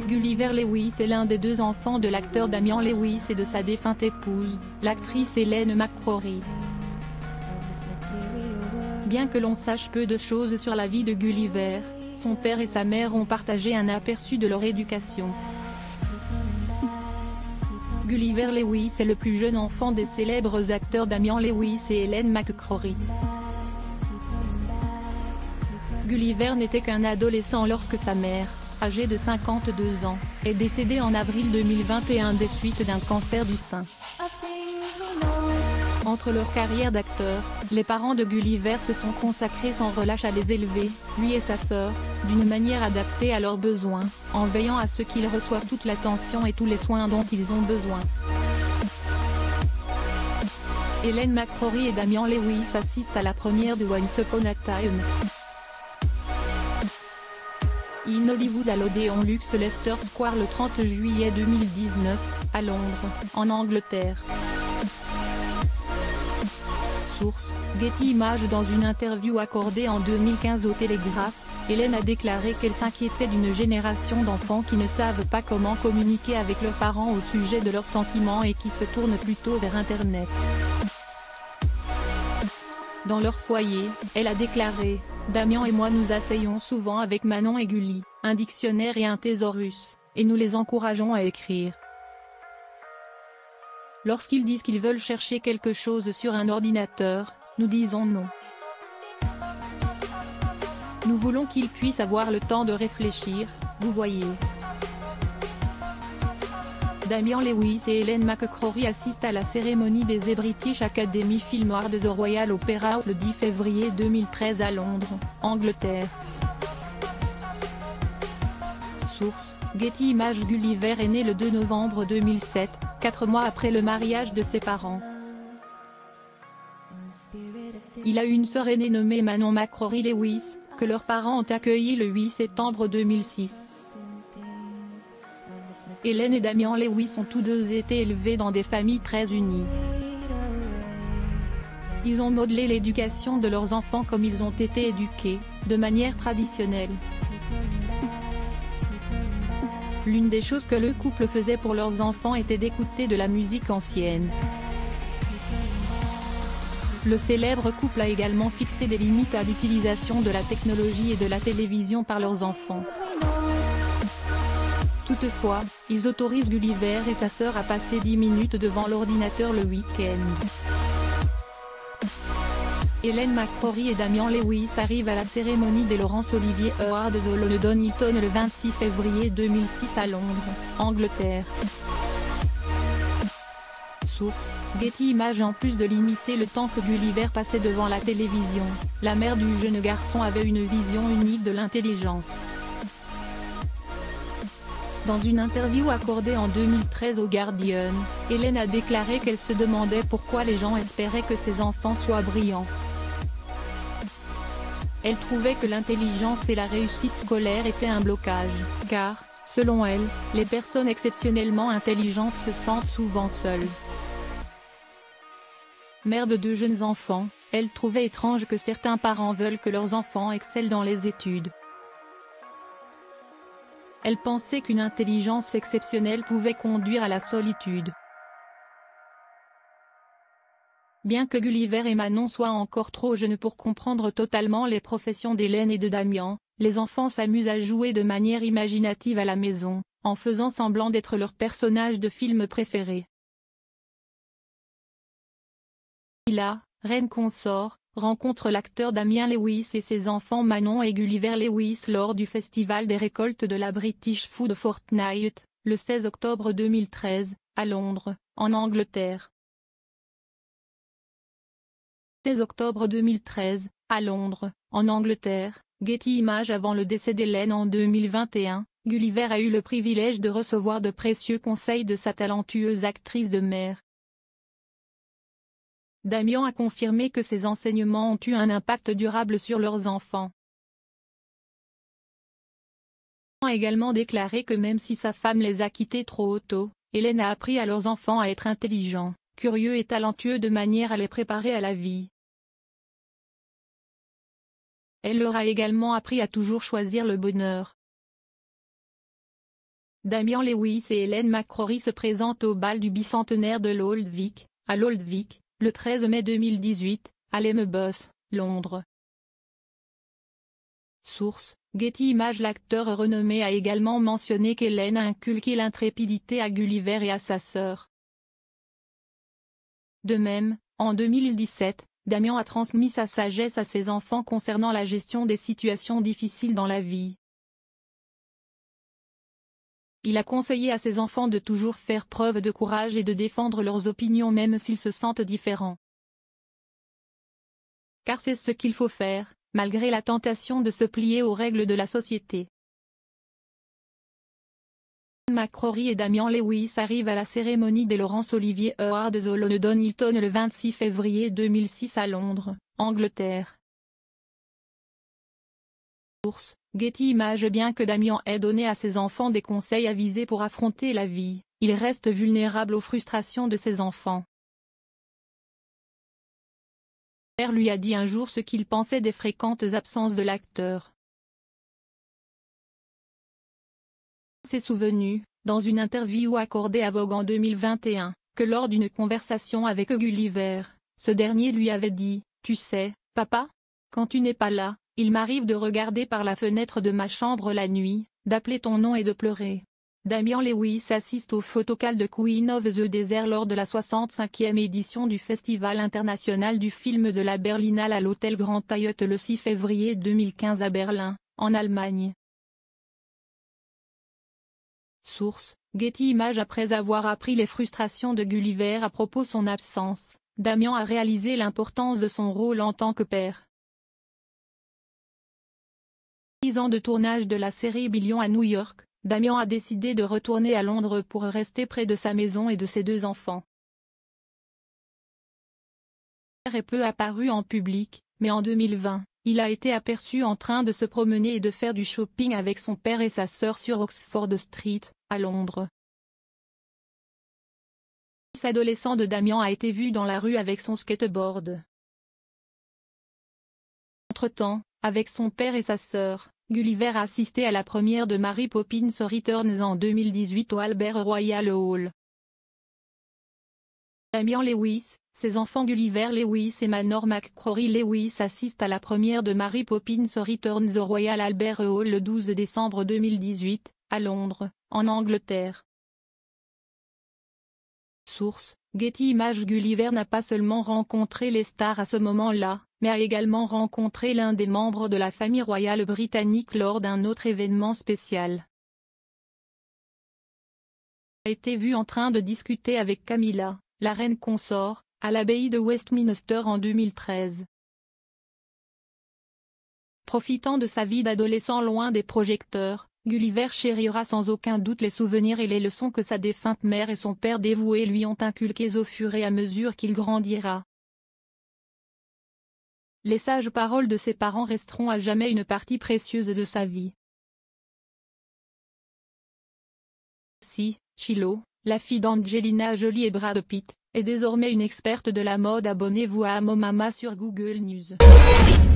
Gulliver Lewis est l'un des deux enfants de l'acteur Damian Lewis et de sa défunte épouse, l'actrice Ellen McCrory. Bien que l'on sache peu de choses sur la vie de Gulliver, son père et sa mère ont partagé un aperçu de leur éducation. Gulliver Lewis est le plus jeune enfant des célèbres acteurs Damian Lewis et Ellen McCrory. Gulliver n'était qu'un adolescent lorsque sa mère, âgée de 52 ans, est décédée en avril 2021 des suites d'un cancer du sein. Entre leur carrière d'acteur, les parents de Gulliver se sont consacrés sans relâche à les élever, lui et sa sœur, d'une manière adaptée à leurs besoins, en veillant à ce qu'ils reçoivent toute l'attention et tous les soins dont ils ont besoin. Ellen McCrory et Damian Lewis assistent à la première de Once Upon a Time in Hollywood à l'Odéon Luxe Leicester Square le 30 juillet 2019, à Londres, en Angleterre. Source: Getty Images. Dans une interview accordée en 2015 au Télégraphe, Ellen a déclaré qu'elle s'inquiétait d'une génération d'enfants qui ne savent pas comment communiquer avec leurs parents au sujet de leurs sentiments et qui se tournent plutôt vers Internet. Dans leur foyer, elle a déclaré: Damian et moi nous asseyons souvent avec Manon et Gulli, un dictionnaire et un thésaurus, et nous les encourageons à écrire. Lorsqu'ils disent qu'ils veulent chercher quelque chose sur un ordinateur, nous disons non. Nous voulons qu'ils puissent avoir le temps de réfléchir, vous voyez. Damian Lewis et Ellen McCrory assistent à la cérémonie des British Academy Film Awards au Royal Opera House le 10 février 2013 à Londres, Angleterre. Source: Getty Images. Gulliver est né le 2 novembre 2007, 4 mois après le mariage de ses parents. Il a une sœur aînée nommée Manon McCrory Lewis, que leurs parents ont accueillie le 8 septembre 2006. Ellen et Damian Lewis ont tous deux été élevés dans des familles très unies. Ils ont modelé l'éducation de leurs enfants comme ils ont été éduqués, de manière traditionnelle. L'une des choses que le couple faisait pour leurs enfants était d'écouter de la musique ancienne. Le célèbre couple a également fixé des limites à l'utilisation de la technologie et de la télévision par leurs enfants. Toutefois, ils autorisent Gulliver et sa sœur à passer 10 minutes devant l'ordinateur le week-end. Ellen McCrory et Damian Lewis arrivent à la cérémonie des Laurence Olivier Awards au London Hilton le 26 février 2006 à Londres, Angleterre. Source: Getty Images. En plus de limiter le temps que Gulliver passait devant la télévision, la mère du jeune garçon avait une vision unique de l'intelligence. Dans une interview accordée en 2013 au Guardian, Ellen a déclaré qu'elle se demandait pourquoi les gens espéraient que ses enfants soient brillants. Elle trouvait que l'intelligence et la réussite scolaire étaient un blocage, car, selon elle, les personnes exceptionnellement intelligentes se sentent souvent seules. Mère de 2 jeunes enfants, elle trouvait étrange que certains parents veulent que leurs enfants excellent dans les études. Elle pensait qu'une intelligence exceptionnelle pouvait conduire à la solitude. Bien que Gulliver et Manon soient encore trop jeunes pour comprendre totalement les professions d'Ellen et de Damian, les enfants s'amusent à jouer de manière imaginative à la maison, en faisant semblant d'être leurs personnages de films préférés. Là, reine consort, rencontre l'acteur Damian Lewis et ses enfants Manon et Gulliver Lewis lors du Festival des récoltes de la British Food Fortnight, le 16 octobre 2013, à Londres, en Angleterre. 16 octobre 2013, à Londres, en Angleterre, Getty Images. Avant le décès d'Ellen en 2021, Gulliver a eu le privilège de recevoir de précieux conseils de sa talentueuse actrice de mère. Damian a confirmé que ses enseignements ont eu un impact durable sur leurs enfants. Il a également déclaré que même si sa femme les a quittés trop tôt, Ellen a appris à leurs enfants à être intelligents, curieux et talentueux de manière à les préparer à la vie. Elle leur a également appris à toujours choisir le bonheur. Damian Lewis et Helen McCrory se présentent au bal du bicentenaire de l'Old Vic, à l'Old Vic, le 13 mai 2018, à l'Emebus, Londres. Source: Getty Images. L'acteur renommé a également mentionné qu'Helen a inculqué l'intrépidité à Gulliver et à sa sœur. De même, en 2017, Damian a transmis sa sagesse à ses enfants concernant la gestion des situations difficiles dans la vie. Il a conseillé à ses enfants de toujours faire preuve de courage et de défendre leurs opinions même s'ils se sentent différents. Car c'est ce qu'il faut faire, malgré la tentation de se plier aux règles de la société. McCrory et Damian Lewis arrivent à la cérémonie des Laurence Olivier Awards au London Hilton le 26 février 2006 à Londres, Angleterre. Source: Getty Images. Bien que Damian ait donné à ses enfants des conseils avisés pour affronter la vie, il reste vulnérable aux frustrations de ses enfants. Son père lui a dit un jour ce qu'il pensait des fréquentes absences de l'acteur. S'est souvenu, dans une interview accordée à Vogue en 2021, que lors d'une conversation avec Gulliver, ce dernier lui avait dit « Tu sais, papa, quand tu n'es pas là, il m'arrive de regarder par la fenêtre de ma chambre la nuit, d'appeler ton nom et de pleurer. » Damian Lewis assiste au photocall de Queen of the Desert lors de la 65e édition du Festival international du film de la Berlinale à l'hôtel Grand Hyatt le 6 février 2015 à Berlin, en Allemagne. Source: Getty Images. Après avoir appris les frustrations de Gulliver à propos de son absence, Damian a réalisé l'importance de son rôle en tant que père. 6 ans de tournage de la série Billions à New York, Damian a décidé de retourner à Londres pour rester près de sa maison et de ses 2 enfants. Il est peu apparu en public, mais en 2020, il a été aperçu en train de se promener et de faire du shopping avec son père et sa sœur sur Oxford Street, à Londres. Le fils adolescent de Damian a été vu dans la rue avec son skateboard. Entre-temps, avec son père et sa sœur, Gulliver a assisté à la première de Mary Poppins Returns en 2018 au Albert Royal Hall. Damian Lewis, ses enfants Gulliver Lewis et Manor McCrory Lewis assistent à la première de Mary Poppins Returns au Royal Albert Hall le 12 décembre 2018, à Londres, en Angleterre. Source: Getty Images. Gulliver n'a pas seulement rencontré les stars à ce moment-là, mais a également rencontré l'un des membres de la famille royale britannique lors d'un autre événement spécial. Il a été vu en train de discuter avec Camilla, la reine consort, à l'abbaye de Westminster en 2013. Profitant de sa vie d'adolescent loin des projecteurs, Gulliver chérira sans aucun doute les souvenirs et les leçons que sa défunte mère et son père dévoué lui ont inculquées au fur et à mesure qu'il grandira. Les sages paroles de ses parents resteront à jamais une partie précieuse de sa vie. Si, Shiloh, la fille d'Angelina Jolie et Brad Pitt, est désormais une experte de la mode. Abonnez-vous à Amomama sur Google News.